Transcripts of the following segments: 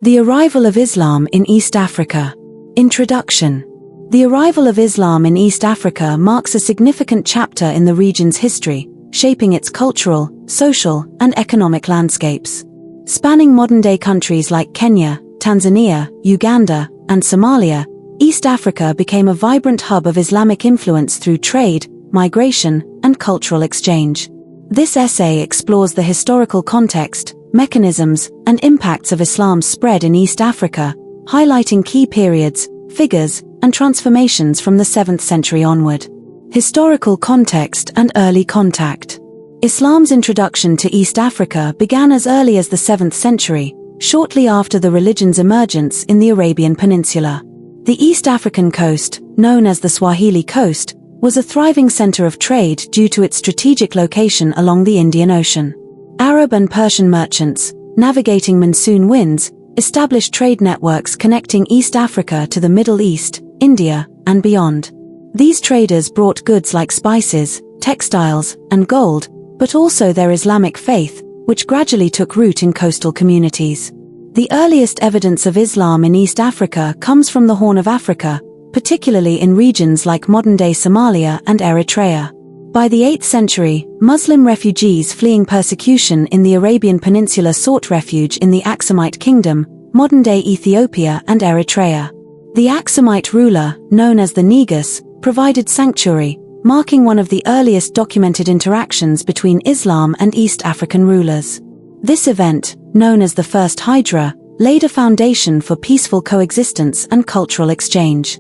The arrival of Islam in East Africa. Introduction. The arrival of Islam in East Africa marks a significant chapter in the region's history, shaping its cultural, social, and economic landscapes. Spanning modern-day countries like Kenya, Tanzania, Uganda, and Somalia, East Africa became a vibrant hub of Islamic influence through trade, migration, and cultural exchange. This essay explores the historical context, mechanisms, and impacts of Islam's spread in East Africa, highlighting key periods, figures, and transformations from the 7th century onward. Historical context and early contact. Islam's introduction to East Africa began as early as the 7th century, shortly after the religion's emergence in the Arabian Peninsula. The East African coast, known as the Swahili Coast, was a thriving center of trade due to its strategic location along the Indian Ocean. Arab and Persian merchants, navigating monsoon winds, established trade networks connecting East Africa to the Middle East, India, and beyond. These traders brought goods like spices, textiles, and gold, but also their Islamic faith, which gradually took root in coastal communities. The earliest evidence of Islam in East Africa comes from the Horn of Africa, particularly in regions like modern-day Somalia and Eritrea. By the 8th century, Muslim refugees fleeing persecution in the Arabian Peninsula sought refuge in the Aksumite Kingdom, modern-day Ethiopia and Eritrea. The Aksumite ruler, known as the Negus, provided sanctuary, marking one of the earliest documented interactions between Islam and East African rulers. This event, known as the First Hijra, laid a foundation for peaceful coexistence and cultural exchange.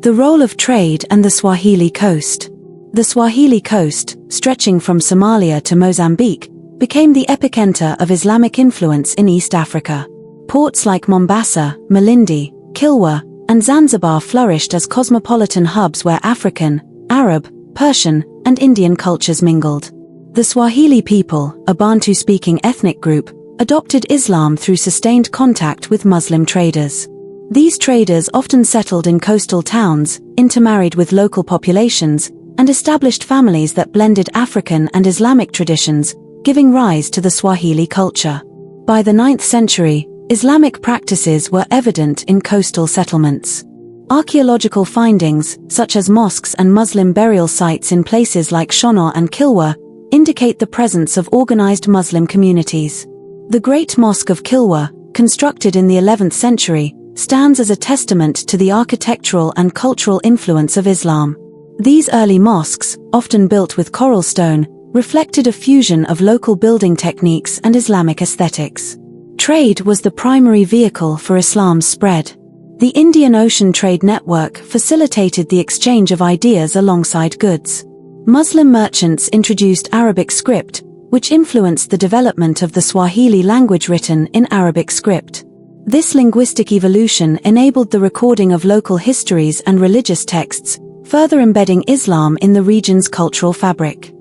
The role of trade and the Swahili Coast. The Swahili Coast, stretching from Somalia to Mozambique, became the epicenter of Islamic influence in East Africa. Ports like Mombasa, Malindi, Kilwa, and Zanzibar flourished as cosmopolitan hubs where African, Arab, Persian, and Indian cultures mingled. The Swahili people, a Bantu-speaking ethnic group, adopted Islam through sustained contact with Muslim traders. These traders often settled in coastal towns, intermarried with local populations, and established families that blended African and Islamic traditions, giving rise to the Swahili culture. By the 9th century, Islamic practices were evident in coastal settlements. Archaeological findings, such as mosques and Muslim burial sites in places like Shono and Kilwa, indicate the presence of organized Muslim communities. The Great Mosque of Kilwa, constructed in the 11th century, stands as a testament to the architectural and cultural influence of Islam. These early mosques, often built with coral stone, reflected a fusion of local building techniques and Islamic aesthetics. Trade was the primary vehicle for Islam's spread. The Indian Ocean Trade Network facilitated the exchange of ideas alongside goods. Muslim merchants introduced Arabic script, which influenced the development of the Swahili language written in Arabic script. This linguistic evolution enabled the recording of local histories and religious texts, further embedding Islam in the region's cultural fabric.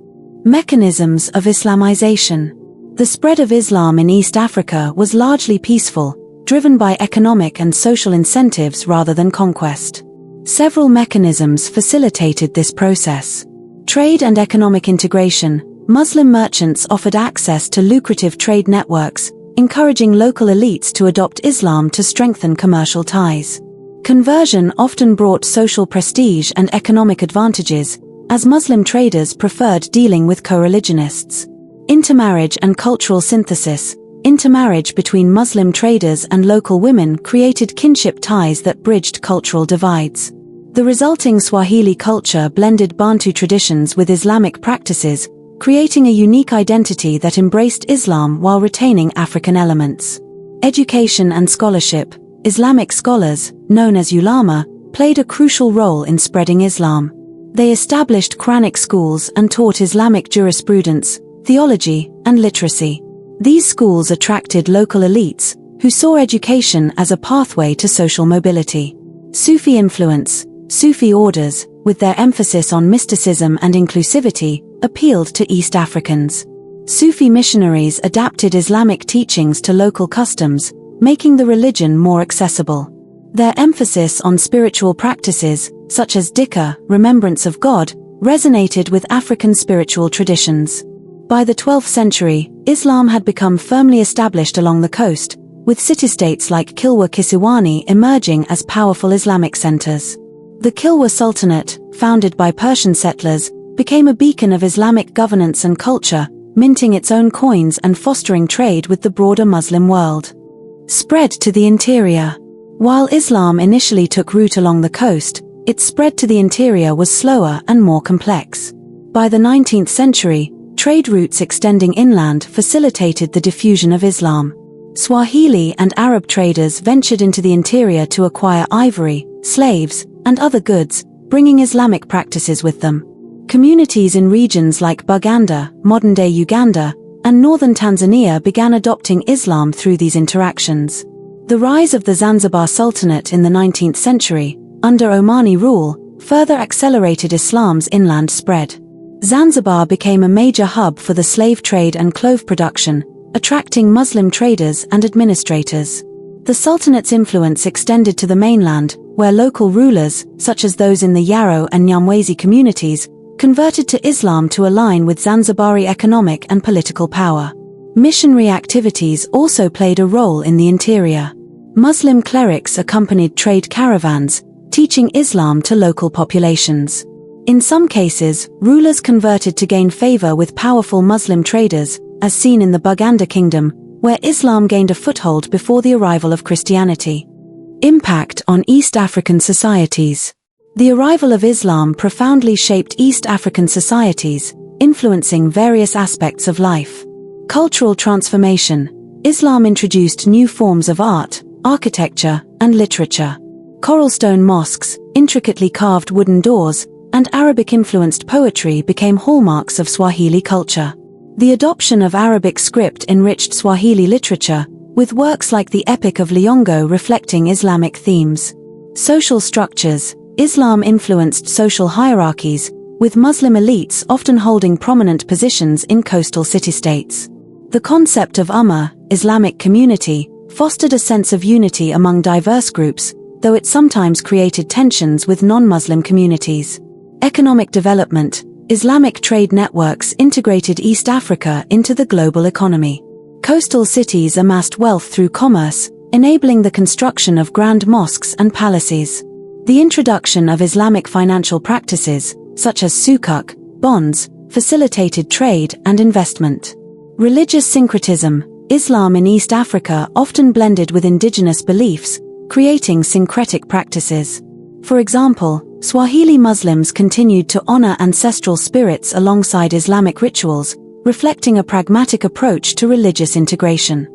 Mechanisms of Islamization. The spread of Islam in East Africa was largely peaceful, driven by economic and social incentives rather than conquest. Several mechanisms facilitated this process. Trade and economic integration. Muslim merchants offered access to lucrative trade networks, encouraging local elites to adopt Islam to strengthen commercial ties. Conversion often brought social prestige and economic advantages, as Muslim traders preferred dealing with co-religionists. Intermarriage and cultural synthesis. Intermarriage between Muslim traders and local women created kinship ties that bridged cultural divides. The resulting Swahili culture blended Bantu traditions with Islamic practices, creating a unique identity that embraced Islam while retaining African elements. Education and scholarship. Islamic scholars, known as ulama, played a crucial role in spreading Islam. They established Quranic schools and taught Islamic jurisprudence, theology, and literacy. These schools attracted local elites, who saw education as a pathway to social mobility. Sufi influence. Sufi orders, with their emphasis on mysticism and inclusivity, appealed to East Africans. Sufi missionaries adapted Islamic teachings to local customs, making the religion more accessible. Their emphasis on spiritual practices, such as dhikr, remembrance of God, resonated with African spiritual traditions. By the 12th century, Islam had become firmly established along the coast, with city-states like Kilwa Kisiwani emerging as powerful Islamic centers. The Kilwa Sultanate, founded by Persian settlers, became a beacon of Islamic governance and culture, minting its own coins and fostering trade with the broader Muslim world. Spread to the interior. While Islam initially took root along the coast, its spread to the interior was slower and more complex. By the 19th century, trade routes extending inland facilitated the diffusion of Islam. Swahili and Arab traders ventured into the interior to acquire ivory, slaves, and other goods, bringing Islamic practices with them. Communities in regions like Buganda, modern-day Uganda, and northern Tanzania began adopting Islam through these interactions. The rise of the Zanzibar Sultanate in the 19th century, under Omani rule, further accelerated Islam's inland spread. Zanzibar became a major hub for the slave trade and clove production, attracting Muslim traders and administrators. The Sultanate's influence extended to the mainland, where local rulers, such as those in the Yarrow and Nyamwezi communities, converted to Islam to align with Zanzibari economic and political power. Missionary activities also played a role in the interior. Muslim clerics accompanied trade caravans, teaching Islam to local populations. In some cases, rulers converted to gain favor with powerful Muslim traders, as seen in the Buganda Kingdom, where Islam gained a foothold before the arrival of Christianity. Impact on East African societies. The arrival of Islam profoundly shaped East African societies, influencing various aspects of life. Cultural transformation. Islam introduced new forms of art, architecture, and literature. Coralstone mosques, intricately carved wooden doors, and Arabic-influenced poetry became hallmarks of Swahili culture. The adoption of Arabic script enriched Swahili literature, with works like the Epic of Liongo reflecting Islamic themes. Social structures. Islam influenced social hierarchies, with Muslim elites often holding prominent positions in coastal city-states. The concept of Ummah, Islamic community, fostered a sense of unity among diverse groups, though it sometimes created tensions with non-Muslim communities. Economic development. Islamic trade networks integrated East Africa into the global economy. Coastal cities amassed wealth through commerce, enabling the construction of grand mosques and palaces. The introduction of Islamic financial practices, such as sukuk, bonds, facilitated trade and investment. Religious syncretism. Islam in East Africa often blended with indigenous beliefs, creating syncretic practices. For example, Swahili Muslims continued to honor ancestral spirits alongside Islamic rituals, reflecting a pragmatic approach to religious integration.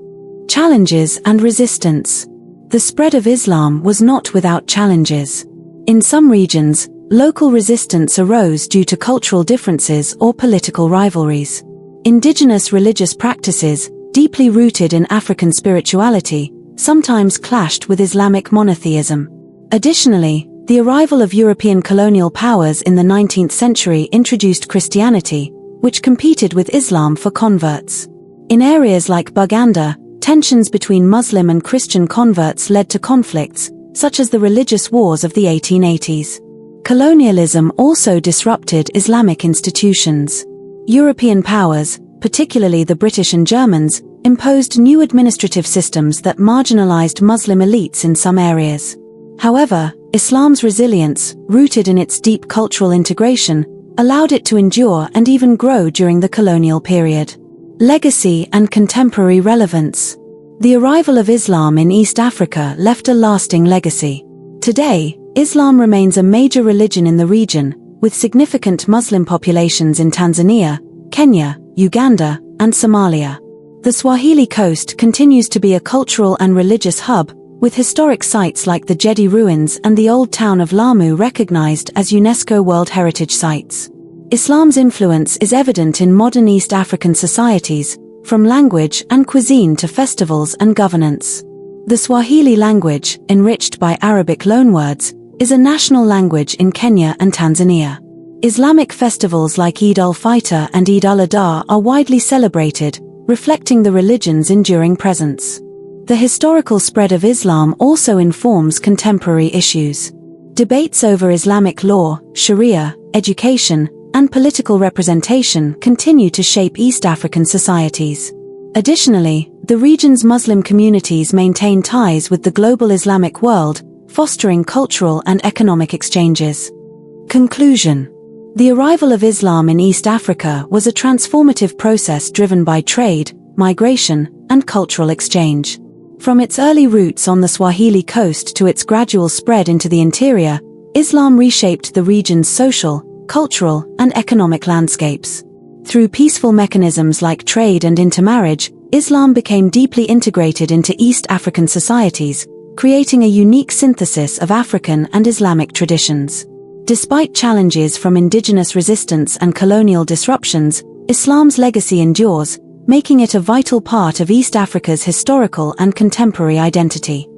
Challenges and resistance. The spread of Islam was not without challenges. In some regions, local resistance arose due to cultural differences or political rivalries. Indigenous religious practices, deeply rooted in African spirituality, sometimes clashed with Islamic monotheism. Additionally, the arrival of European colonial powers in the 19th century introduced Christianity, which competed with Islam for converts. In areas like Buganda, tensions between Muslim and Christian converts led to conflicts, such as the religious wars of the 1880s. Colonialism also disrupted Islamic institutions. European powers, particularly the British and Germans, imposed new administrative systems that marginalized Muslim elites in some areas. However, Islam's resilience, rooted in its deep cultural integration, allowed it to endure and even grow during the colonial period. Legacy and contemporary relevance. The arrival of Islam in East Africa left a lasting legacy. Today, Islam remains a major religion in the region, with significant Muslim populations in Tanzania, Kenya, Uganda, and Somalia. The Swahili coast continues to be a cultural and religious hub, with historic sites like the Jedi ruins and the old town of Lamu recognized as UNESCO World Heritage Sites. Islam's influence is evident in modern East African societies, from language and cuisine to festivals and governance. The Swahili language, enriched by Arabic loanwords, is a national language in Kenya and Tanzania. Islamic festivals like Eid al-Fitr and Eid al-Adha are widely celebrated, reflecting the religion's enduring presence. The historical spread of Islam also informs contemporary issues. Debates over Islamic law, Sharia, education, and political representation continue to shape East African societies. Additionally, the region's Muslim communities maintain ties with the global Islamic world, fostering cultural and economic exchanges. Conclusion. The arrival of Islam in East Africa was a transformative process driven by trade, migration, and cultural exchange. From its early roots on the Swahili coast to its gradual spread into the interior, Islam reshaped the region's social, cultural, and economic landscapes. Through peaceful mechanisms like trade and intermarriage, Islam became deeply integrated into East African societies, creating a unique synthesis of African and Islamic traditions. Despite challenges from indigenous resistance and colonial disruptions, Islam's legacy endures, making it a vital part of East Africa's historical and contemporary identity.